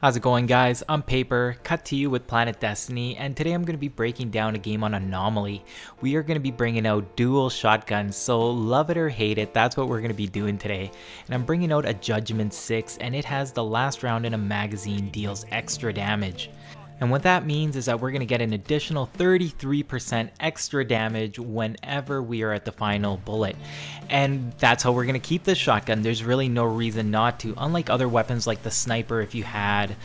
How's it going, guys? I'm Paper, cut to you with PlanetDestiny, and today I'm going to be breaking down a game on Anomaly. We are going to be bringing out dual shotguns, so love it or hate it, that's what we're going to be doing today. And I'm bringing out a Judgment 6, and it has the last round in a magazine deals extra damage. And what that means is that we're going to get an additional 33% extra damage whenever we are at the final bullet. And that's how we're going to keep this shotgun. There's really no reason not to. Unlike other weapons like the sniper, if you had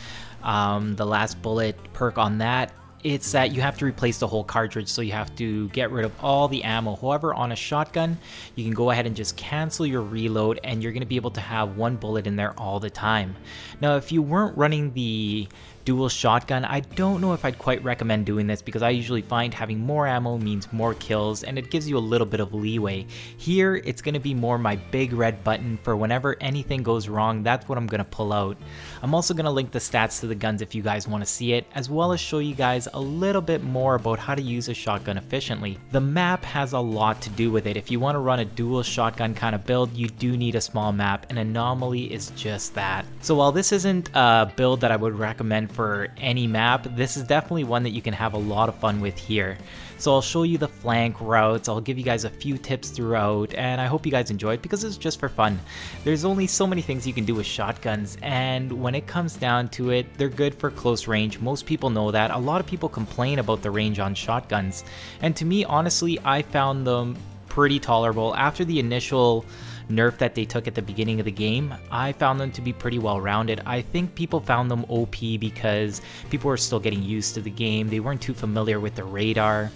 the last bullet perk on that, it's that you have to replace the whole cartridge, so you have to get rid of all the ammo. However, on a shotgun, you can go ahead and just cancel your reload, and you're going to be able to have one bullet in there all the time. Now, if you weren't running the dual shotgun, I don't know if I'd quite recommend doing this, because I usually find having more ammo means more kills, and it gives you a little bit of leeway. Here, it's going to be more my big red button for whenever anything goes wrong. That's what I'm going to pull out. I'm also going to link the stats to the guns if you guys want to see it, as well as show you guys a little bit more about how to use a shotgun efficiently. The map has a lot to do with it. If you want to run a dual shotgun kind of build, you do need a small map, and Anomaly is just that. So while this isn't a build that I would recommend for any map, this is definitely one that you can have a lot of fun with here. So I'll show you the flank routes, I'll give you guys a few tips throughout, and I hope you guys enjoy it because it's just for fun. There's only so many things you can do with shotguns, and when it comes down to it, they're good for close range. Most people know that. A lot of people complain about the range on shotguns, and to me, honestly, I found them pretty tolerable. After the initial nerf that they took at the beginning of the game, I found them to be pretty well rounded. I think people found them OP because people were still getting used to the game. They weren't too familiar with the radar.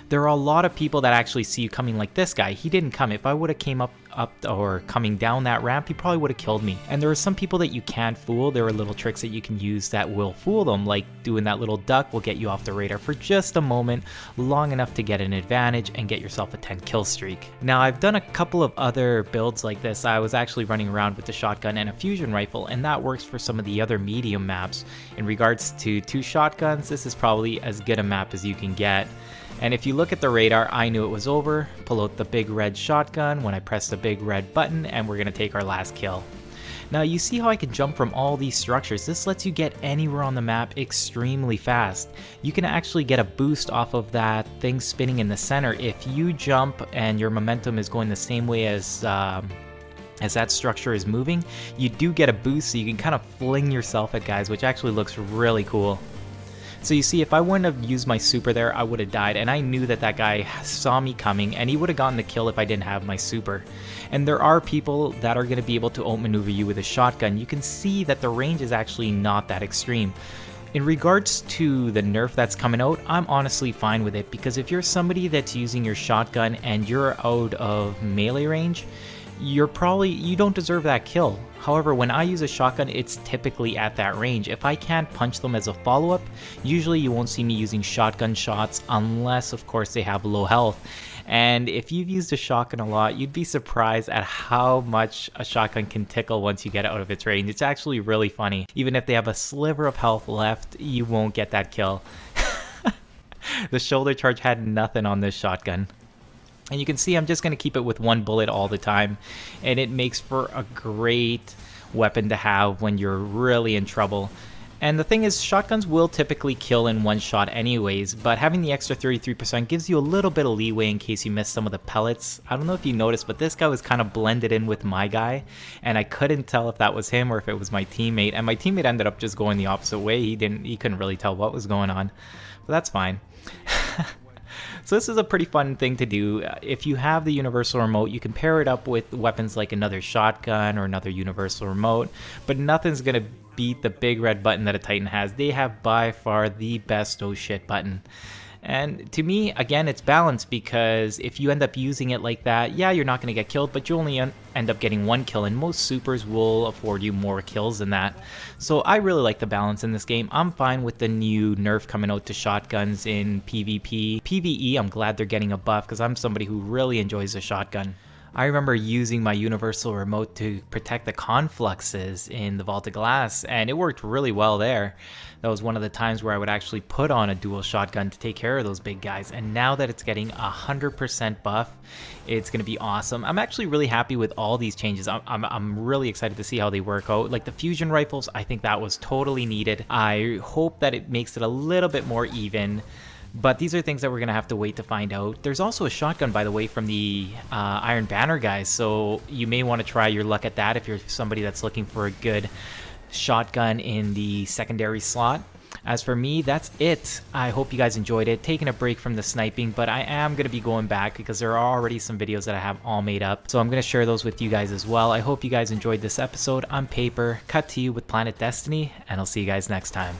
There are a lot of people that actually see you coming, like this guy. He didn't come. If I would have came up or coming down that ramp, he probably would have killed me. And there are some people that you can't fool. There are little tricks that you can use that will fool them, like doing that little duck will get you off the radar for just a moment, long enough to get an advantage and get yourself a 10 kill streak. Now, I've done a couple of other builds like this. I was actually running around with the shotgun and a fusion rifle, and that works for some of the other medium maps. In regards to two shotguns, this is probably as good a map as you can get. And if you look at the radar, I knew it was over. Pull out the big red shotgun when I press the big red button, and we're going to take our last kill. Now, you see how I can jump from all these structures. This lets you get anywhere on the map extremely fast. You can actually get a boost off of that thing spinning in the center. If you jump and your momentum is going the same way as that structure is moving, you do get a boost, so you can kind of fling yourself at guys, which actually looks really cool. So you see, if I wouldn't have used my super there, I would have died, and I knew that that guy saw me coming, and he would have gotten the kill if I didn't have my super. And there are people that are going to be able to outmaneuver you with a shotgun. You can see that the range is actually not that extreme. In regards to the nerf that's coming out, I'm honestly fine with it, because if you're somebody that's using your shotgun and you're out of melee range, you don't deserve that kill. However, when I use a shotgun, it's typically at that range. If I can't punch them as a follow-up, usually you won't see me using shotgun shots unless, of course, they have low health. And if you've used a shotgun a lot, you'd be surprised at how much a shotgun can tickle once you get out of its range. It's actually really funny. Even if they have a sliver of health left, you won't get that kill. The shoulder charge had nothing on this shotgun. And you can see I'm just going to keep it with one bullet all the time, and it makes for a great weapon to have when you're really in trouble. And the thing is, shotguns will typically kill in one shot anyways, but having the extra 33% gives you a little bit of leeway in case you miss some of the pellets. I don't know if you noticed, but this guy was kind of blended in with my guy, and I couldn't tell if that was him or if it was my teammate, and my teammate ended up just going the opposite way. He couldn't really tell what was going on, but that's fine. So this is a pretty fun thing to do. If you have the universal remote, you can pair it up with weapons like another shotgun or another universal remote, but nothing's going to beat the big red button that a Titan has. They have by far the best oh shit button. And to me, again, it's balanced, because if you end up using it like that, yeah, you're not going to get killed, but you only end up getting one kill, and most supers will afford you more kills than that. So I really like the balance in this game. I'm fine with the new nerf coming out to shotguns in PvP. PvE, I'm glad they're getting a buff, because I'm somebody who really enjoys a shotgun. I remember using my universal remote to protect the confluxes in the Vault of Glass, and it worked really well there. That was one of the times where I would actually put on a dual shotgun to take care of those big guys, and now that it's getting 100% buff, it's going to be awesome. I'm actually really happy with all these changes. I'm really excited to see how they work out. Like the fusion rifles, I think that was totally needed. I hope that it makes it a little bit more even. But these are things that we're going to have to wait to find out. There's also a shotgun, by the way, from the Iron Banner guys, so you may want to try your luck at that if you're somebody that's looking for a good shotgun in the secondary slot. As for me, that's it. I hope you guys enjoyed it. Taking a break from the sniping, but I am going to be going back because there are already some videos that I have all made up. So I'm going to share those with you guys as well. I hope you guys enjoyed this episode. I'm Paper, cut to you with Planet Destiny, and I'll see you guys next time.